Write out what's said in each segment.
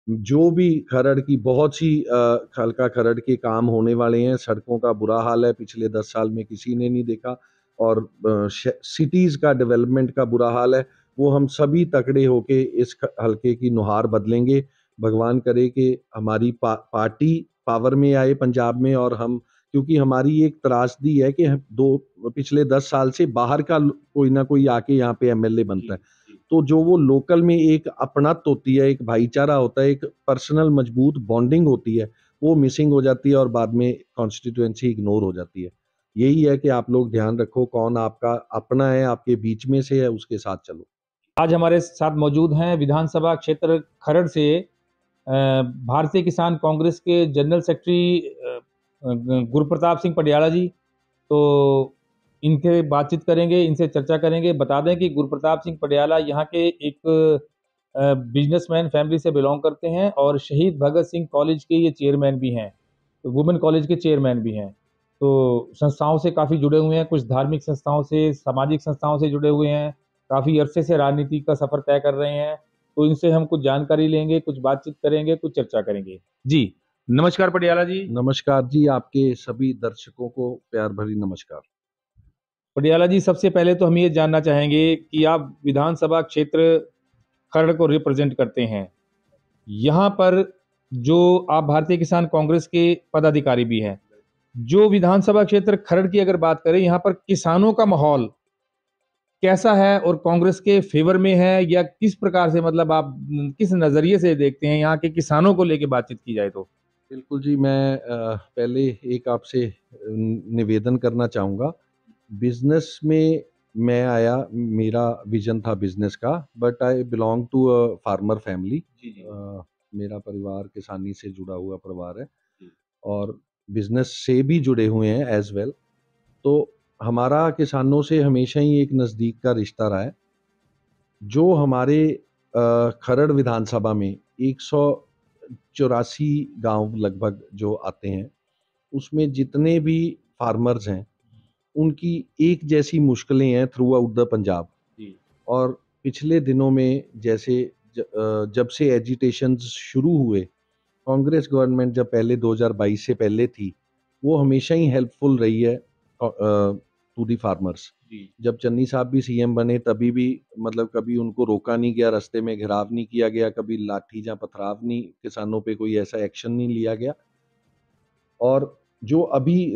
जो भी खरड़ की बहुत सी हल्का खरड़ के काम होने वाले हैं। सड़कों का बुरा हाल है, पिछले 10 साल में किसी ने नहीं देखा। और सिटीज़ का डेवलपमेंट का बुरा हाल है। वो हम सभी तगड़े होके इस हल्के की नुहार बदलेंगे। भगवान करे कि हमारी पार्टी पावर में आए पंजाब में, और हम, क्योंकि हमारी एक त्रासदी है कि पिछले 10 साल से बाहर का कोई ना कोई आके यहाँ पे एमएलए बनता है। तो जो वो लोकल में एक अपनत्व होती है, एक भाईचारा होता है, एक पर्सनल मजबूत बॉन्डिंग होती है, वो मिसिंग हो जाती है और बाद में कॉन्स्टिट्यूएंसी इग्नोर हो जाती है। यही है कि आप लोग ध्यान रखो, कौन आपका अपना है, आपके बीच में से है, उसके साथ चलो। आज हमारे साथ मौजूद हैं विधानसभा क्षेत्र खरड़ से भारतीय किसान कांग्रेस के जनरल सेक्रेटरी गुरप्रताप सिंह पटियाला जी। तो इनके बातचीत करेंगे, इनसे चर्चा करेंगे। बता दें कि गुरप्रताप सिंह पटियाला यहाँ के एक बिजनेसमैन फैमिली से बिलोंग करते हैं और शहीद भगत सिंह कॉलेज के ये चेयरमैन भी हैं, तो वुमेन कॉलेज के चेयरमैन भी हैं। तो संस्थाओं से काफ़ी जुड़े हुए हैं, कुछ धार्मिक संस्थाओं से, सामाजिक संस्थाओं से जुड़े हुए हैं, काफ़ी अरसे से राजनीति का सफ़र तय कर रहे हैं। तो इनसे हम कुछ जानकारी लेंगे, कुछ बातचीत करेंगे, कुछ चर्चा करेंगे। जी नमस्कार पटियाला जी। नमस्कार जी, आपके सभी दर्शकों को प्यार भरी नमस्कार। पटियाला जी, सबसे पहले तो हम ये जानना चाहेंगे कि आप विधानसभा क्षेत्र खरड़ को रिप्रेजेंट करते हैं। यहाँ पर जो आप भारतीय किसान कांग्रेस के पदाधिकारी भी हैं, जो विधानसभा क्षेत्र खरड़ की अगर बात करें, यहाँ पर किसानों का माहौल कैसा है और कांग्रेस के फेवर में है या किस प्रकार से, मतलब आप किस नजरिए से देखते हैं यहाँ के किसानों को लेके बातचीत की जाए तो? बिल्कुल जी, मैं पहले एक आपसे निवेदन करना चाहूँगा। बिज़नेस में मैं आया, मेरा विज़न था बिज़नेस का, but I belong to a farmer family. जी जी मेरा परिवार किसानी से जुड़ा हुआ परिवार है जी। और बिज़नेस से भी जुड़े हुए हैं एज़ वेल। तो हमारा किसानों से हमेशा ही एक नज़दीक का रिश्ता रहा है। जो हमारे खरड़ विधानसभा में 184 गाँव लगभग जो आते हैं, उसमें जितने भी फार्मर्स हैं, उनकी एक जैसी मुश्किलें हैं थ्रू आउट द पंजाब। जी और पिछले दिनों में जैसे जब से एजिटेशंस शुरू हुए, कांग्रेस गवर्नमेंट जब पहले 2022 से पहले थी, वो हमेशा ही हेल्पफुल रही है टू दी फार्मर्स। जी जब चन्नी साहब भी सीएम बने तभी भी, मतलब कभी उनको रोका नहीं गया, रास्ते में घेराव नहीं किया गया, कभी लाठी या पथराव नहीं, किसानों पे कोई ऐसा एक्शन नहीं लिया गया। और जो अभी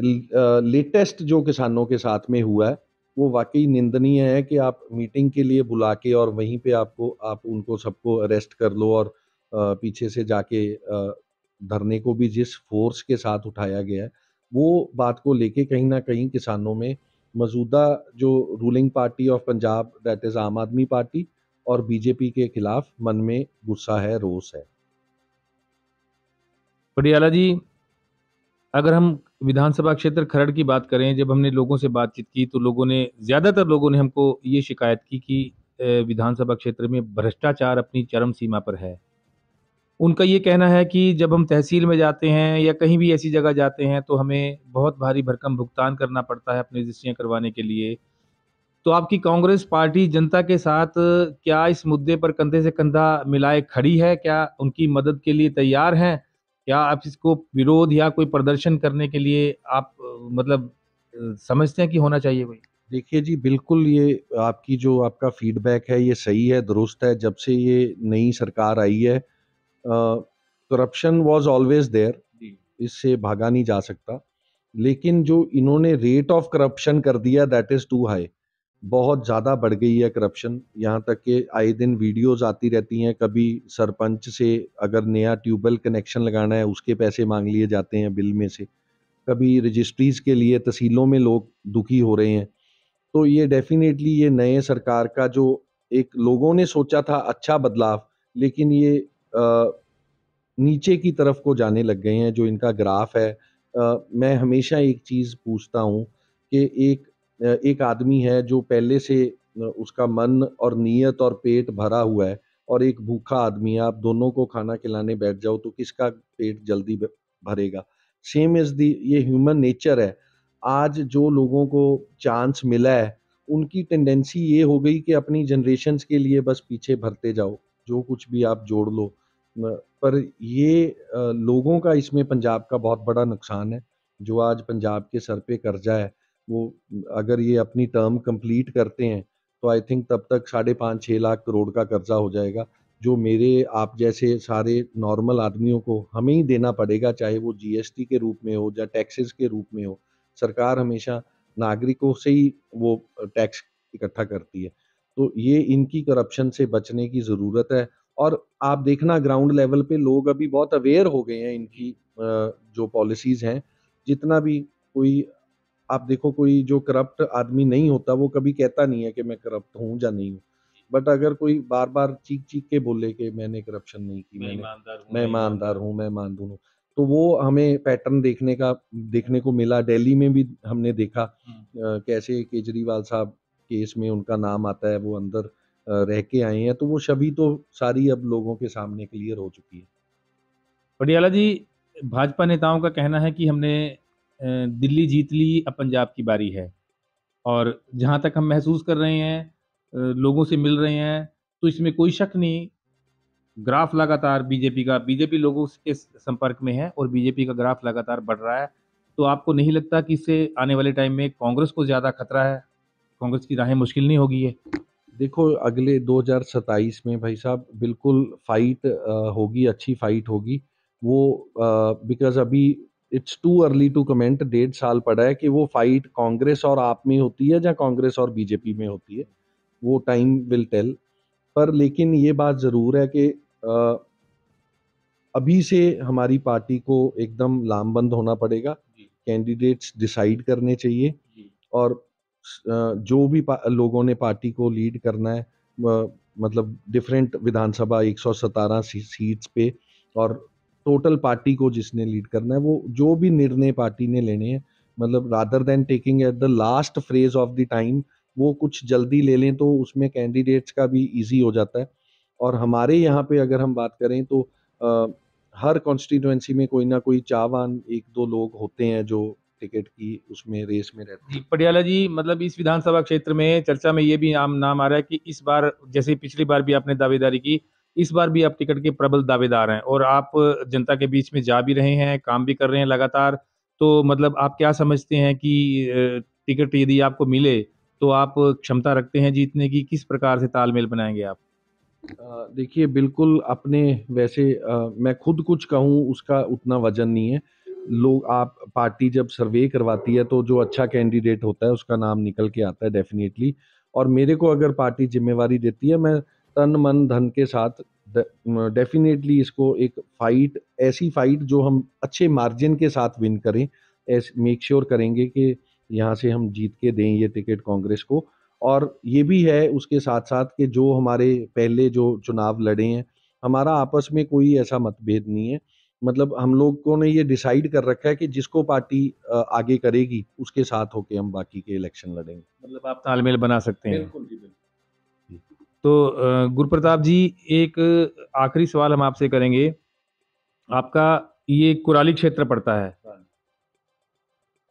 लेटेस्ट जो किसानों के साथ में हुआ है, वो वाक़ई निंदनीय है कि आप मीटिंग के लिए बुला के और वहीं पे आप उनको सबको अरेस्ट कर लो, और पीछे से जाके धरने को भी जिस फ़ोर्स के साथ उठाया गया है, वो बात को लेके कहीं न कहीं किसानों में मौजूदा जो ruling party of Punjab that is आम आदमी पार्टी और बीजेपी के खिलाफ मन में गुस्सा है, रोष है। पटियाला जी, अगर हम विधानसभा क्षेत्र खरड़ की बात करें, जब हमने लोगों से बातचीत की तो लोगों ने, ज्यादातर लोगों ने हमको ये शिकायत की कि विधानसभा क्षेत्र में भ्रष्टाचार अपनी चरम सीमा पर है। उनका ये कहना है कि जब हम तहसील में जाते हैं या कहीं भी ऐसी जगह जाते हैं तो हमें बहुत भारी भरकम भुगतान करना पड़ता है अपनी रजिस्ट्रियां करवाने के लिए। तो आपकी कांग्रेस पार्टी जनता के साथ क्या इस मुद्दे पर कंधे से कंधा मिलाए खड़ी है? क्या उनकी मदद के लिए तैयार हैं? क्या आप इसको विरोध या कोई प्रदर्शन करने के लिए आप मतलब समझते हैं कि होना चाहिए कोई? देखिए जी, बिल्कुल ये आपकी जो आपका फीडबैक है ये सही है, दुरुस्त है। जब से ये नई सरकार आई है, करप्शन वाज़ ऑलवेज़ देयर, जी इससे भागा नहीं जा सकता। लेकिन जो इन्होंने रेट ऑफ करप्शन कर दिया दैट इज़ टू हाई। बहुत ज़्यादा बढ़ गई है करप्शन, यहाँ तक कि आए दिन वीडियोज़ आती रहती हैं, कभी सरपंच से अगर नया ट्यूबवेल कनेक्शन लगाना है उसके पैसे माँग लिए जाते हैं बिल में से, कभी रजिस्ट्रीज़ के लिए तहसीलों में लोग दुखी हो रहे हैं। तो ये डेफ़िनेटली ये नए सरकार का जो एक लोगों ने सोचा था अच्छा बदलाव, लेकिन ये नीचे की तरफ को जाने लग गए हैं जो इनका ग्राफ है। मैं हमेशा एक चीज़ पूछता हूँ कि एक आदमी है जो पहले से उसका मन और नीयत और पेट भरा हुआ है, और एक भूखा आदमी है, आप दोनों को खाना खिलाने बैठ जाओ तो किसका पेट जल्दी भरेगा? सेम इज़ दी ये ह्यूमन नेचर है। आज जो लोगों को चांस मिला है, उनकी टेंडेंसी ये हो गई कि अपनी जनरेशंस के लिए बस पीछे भरते जाओ, जो कुछ भी आप जोड़ लो। पर ये लोगों का इसमें पंजाब का बहुत बड़ा नुकसान है। जो आज पंजाब के सर पे कर्जा है, वो अगर ये अपनी टर्म कंप्लीट करते हैं तो आई थिंक तब तक 5.5-6 लाख करोड़ का कर्जा हो जाएगा, जो मेरे आप जैसे सारे नॉर्मल आदमियों को हमें ही देना पड़ेगा, चाहे वो जीएसटी के रूप में हो या टैक्सेस के रूप में हो। सरकार हमेशा नागरिकों से ही वो टैक्स इकट्ठा करती है। तो ये इनकी करप्शन से बचने की ज़रूरत है। और आप देखना ग्राउंड लेवल पे लोग अभी बहुत अवेयर हो गए हैं इनकी जो पॉलिसीज़ हैं। जितना भी कोई आप देखो, कोई जो करप्ट आदमी नहीं होता वो कभी कहता नहीं है कि मैं करप्ट हूँ या नहीं हूँ। बट अगर कोई बार-बार चीख-चीख के बोले कि मैंने करप्शन नहीं की, मैं ईमानदार हूँ, मैं ईमानदार हूँ, तो वो हमें पैटर्न देखने को मिला। दिल्ली में भी हमने देखा कैसे केजरीवाल साहब केस में उनका नाम आता है, वो अंदर रह के आए हैं, तो वो छवि तो सारी अब लोगों के सामने क्लियर हो चुकी है। पटियाला जी, भाजपा नेताओं का कहना है कि हमने दिल्ली जीत ली, अब पंजाब की बारी है। और जहाँ तक हम महसूस कर रहे हैं, लोगों से मिल रहे हैं, तो इसमें कोई शक नहीं, ग्राफ लगातार बीजेपी लोगों के संपर्क में है और बीजेपी का ग्राफ लगातार बढ़ रहा है। तो आपको नहीं लगता कि इससे आने वाले टाइम में कांग्रेस को ज़्यादा खतरा है? कांग्रेस की राहें मुश्किल नहीं होगी ये? देखो अगले 2027 में भाई साहब बिल्कुल फाइट होगी, अच्छी फाइट होगी। वो बिकॉज़ अभी it's too early to comment, 1.5 साल पड़ा है कि वो फाइट कांग्रेस और आप में होती है या कांग्रेस और बीजेपी में होती है, वो टाइम विल टेल। पर लेकिन ये बात ज़रूर है कि अभी से हमारी पार्टी को एकदम लामबंद होना पड़ेगा, जी, कैंडिडेट्स डिसाइड करने चाहिए। जी। और जो भी लोगों ने पार्टी को लीड करना है, मतलब डिफरेंट विधानसभा 117 सीट्स पे, और टोटल पार्टी को जिसने लीड करना है, वो जो भी निर्णय पार्टी ने लेने हैं, मतलब rather than taking at the last phrase of the time, वो कुछ जल्दी ले लें तो उसमें कैंडिडेट्स का भी इजी हो जाता है। और हमारे यहाँ पे अगर हम बात करें तो अ, हर कॉन्स्टिट्यूएंसी में कोई ना कोई चाहवान 1-2 लोग होते हैं जो टिकट की उसमें रेस में रहते जी, हैं। पटियाला जी, मतलब इस विधानसभा क्षेत्र में चर्चा में ये भी नाम आ रहा है कि इस बार, जैसे पिछली बार भी आपने दावेदारी की, इस बार भी आप टिकट के प्रबल दावेदार हैं और आप जनता के बीच में जा भी रहे हैं, काम भी कर रहे हैं लगातार। तो मतलब आप क्या समझते हैं कि टिकट यदि आपको मिले, तो आप क्षमता रखते हैं जीतने की? किस प्रकार से तालमेल बनाएँगे आप? देखिए बिल्कुल अपने वैसे मैं खुद कुछ कहूँ उसका उतना वज़न नहीं है। लोग आप पार्टी जब सर्वे करवाती है तो जो अच्छा कैंडिडेट होता है उसका नाम निकल के आता है डेफ़िनिटली। और मेरे को अगर पार्टी ज़िम्मेवारी देती है, मैं तन, मन, धन के साथ डेफ़िनिटली इसको एक फ़ाइट, ऐसी फ़ाइट जो हम अच्छे मार्जिन के साथ विन करें, मेक श्योर करेंगे कि यहाँ से हम जीत के दें ये टिकट कांग्रेस को। और ये भी है उसके साथ-साथ कि जो हमारे पहले जो चुनाव लड़े हैं, हमारा आपस में कोई ऐसा मतभेद नहीं है। मतलब हम लोगों ने ये डिसाइड कर रखा है कि जिसको पार्टी आगे करेगी, उसके साथ होके हम बाकी के इलेक्शन लड़ेंगे। मतलब आप तालमेल बना सकते हैं। बिल्कुल जी, बिल्कुल। जी। तो गुरुप्रताप जी, एक आखिरी सवाल हम आपसे करेंगे। आपका ये कुराली क्षेत्र पड़ता है। हाँ।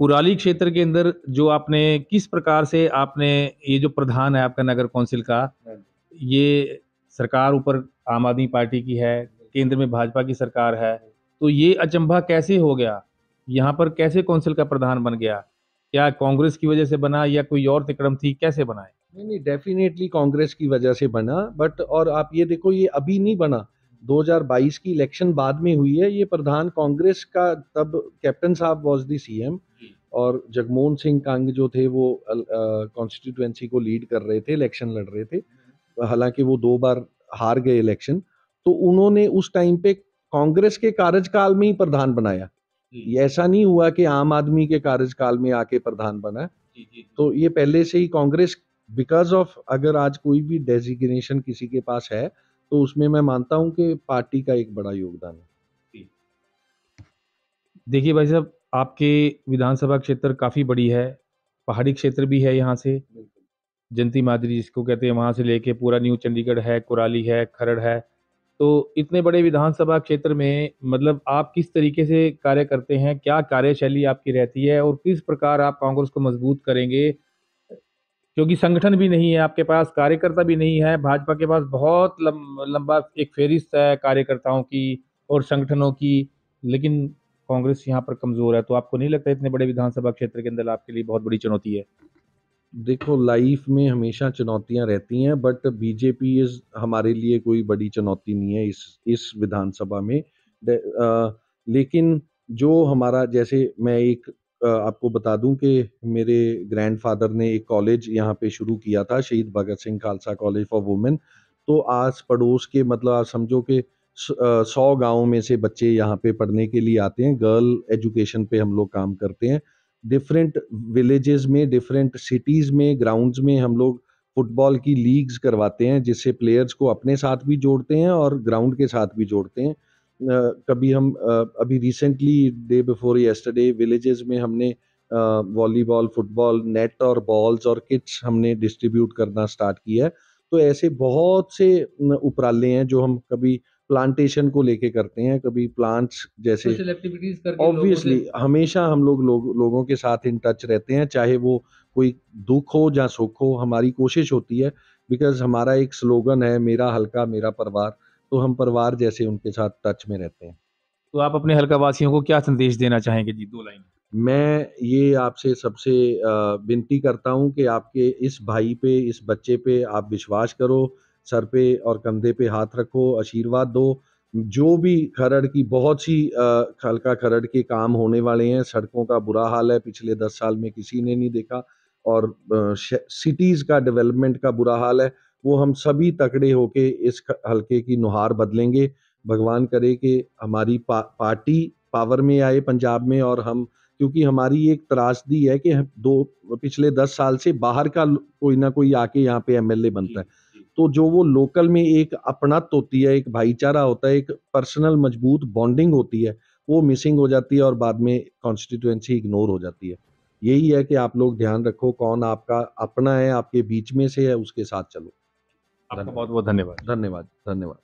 कुराली क्षेत्र के अंदर जो आपने किस प्रकार से आपने, ये जो प्रधान है आपका नगर कौंसिल का, हाँ। ये सरकार ऊपर आम आदमी पार्टी की है, केंद्र में भाजपा की सरकार है, तो ये अचंभा कैसे हो गया? यहाँ पर कैसे कौंसिल का प्रधान बन गया? क्या कांग्रेस की वजह से बना या कोई और तिकड़म थी? कैसे बना है? नहीं, नहीं, डेफ़िनेटली कांग्रेस की वजह से बना, बट और आप ये देखो ये अभी नहीं बना, 2022 की इलेक्शन बाद में हुई है। ये प्रधान कांग्रेस का तब कैप्टन साहब वाज़ द सीएम, जी। और जगमोहन सिंह कांग जो थे वो कॉन्स्टिट्यूएंसी को लीड कर रहे थे, इलेक्शन लड़ रहे थे। हालाँकि वो 2 बार हार गए इलेक्शन, तो उन्होंने उस टाइम पे कांग्रेस के कार्यकाल में ही प्रधान बनाया। जी, ये ऐसा नहीं हुआ कि आम आदमी के कार्यकाल में आके प्रधान बना। जी, जी, जी। तो ये पहले से ही कांग्रेस, बिकॉज़ ऑफ अगर आज कोई भी डेज़िग्नेशन किसी के पास है, तो उसमें मैं मानता हूँ कि पार्टी का एक बड़ा योगदान है। जी। देखिए भाई साहब, आपके विधानसभा क्षेत्र काफ़ी बड़ी है, पहाड़ी क्षेत्र भी है यहाँ से, बिल्कुल। जंती माजरी जिसको कहते हैं, वहाँ से लेके पूरा न्यू चंडीगढ़ है, कुराली है, खरड़ है। तो इतने बड़े विधानसभा क्षेत्र में मतलब आप किस तरीके से कार्य करते हैं? क्या कार्यशैली आपकी रहती है और किस प्रकार आप कांग्रेस को मजबूत करेंगे? क्योंकि संगठन भी नहीं है आपके पास, कार्यकर्ता भी नहीं है। भाजपा के पास बहुत लंबा एक फेरिस्त है कार्यकर्ताओं की और संगठनों की, लेकिन कांग्रेस यहाँ पर कमजोर है। तो आपको नहीं लगता इतने बड़े विधानसभा क्षेत्र के अंदर आपके लिए बहुत बड़ी चुनौती है? देखो, लाइफ में हमेशा चुनौतियां रहती हैं, बट बीजेपी इज हमारे लिए कोई बड़ी चुनौती नहीं है इस विधानसभा में। लेकिन जो हमारा, जैसे मैं एक आपको बता दूं कि मेरे ग्रैंडफादर ने एक कॉलेज यहाँ पे शुरू किया था, Shaheed Bhagat Singh Khalsa College for Women. तो आस पड़ोस के, मतलब आप समझो कि 100 गाँव में से बच्चे यहाँ पे पढ़ने के लिए आते हैं। गर्ल एजुकेशन पे हम लोग काम करते हैं। डिफरेंट विलेजेस में, डिफरेंट सिटीज में, ग्राउंड्स में हम लोग फुटबॉल की लीग्स करवाते हैं, जिससे प्लेयर्स को अपने साथ भी जोड़ते हैं और ग्राउंड के साथ भी जोड़ते हैं। कभी हम अभी recently, day before yesterday, villages में हमने वॉलीबॉल, फुटबॉल, नेट और बॉल्स और किट्स हमने डिस्ट्रीब्यूट करना स्टार्ट किया है। तो ऐसे बहुत से उपराले हैं जो हम कभी प्लांटेशन को लेके करते हैं, कभी प्लांट्स जैसे। सोशल एक्टिविटीज करके लोगों से। ऑब्वियसली हमेशा हम लोगों के साथ इन टच रहते हैं, चाहे वो कोई दुख हो या सुख हो। हमारी कोशिश होती है, बिकॉज हमारा एक स्लोगन है, मेरा हल्का मेरा परिवार। तो हम परिवार जैसे उनके साथ टच में रहते हैं। तो आप अपने हल्का वासियों को क्या संदेश देना चाहेंगे जी, 2 लाइन? मैं ये आपसे सबसे विनती करता हूँ कि आपके इस भाई पे, इस बच्चे पे आप विश्वास करो, सर पे और कंधे पे हाथ रखो, आशीर्वाद दो। जो भी खरड़ की बहुत सी हल्का खरड़ के काम होने वाले हैं, सड़कों का बुरा हाल है, पिछले 10 साल में किसी ने नहीं देखा। और सिटीज का डेवलपमेंट का बुरा हाल है। वो हम सभी तकड़े होके इस हल्के की नुहार बदलेंगे। भगवान करे कि हमारी पार्टी पावर में आए पंजाब में, और हम, क्योंकि हमारी एक त्रासदी है कि पिछले 10 साल से बाहर का कोई ना कोई आके यहाँ पे एमएलए बनता है। तो जो वो लोकल में एक अपनत्व होती है, एक भाईचारा होता है, एक पर्सनल मजबूत बॉन्डिंग होती है, वो मिसिंग हो जाती है और बाद में कॉन्स्टिट्यूएंसी इग्नोर हो जाती है। यही है कि आप लोग ध्यान रखो, कौन आपका अपना है, आपके बीच में से है, उसके साथ चलो। आपका बहुत धन्यवाद। बहुत धन्यवाद। धन्यवाद। धन्यवाद।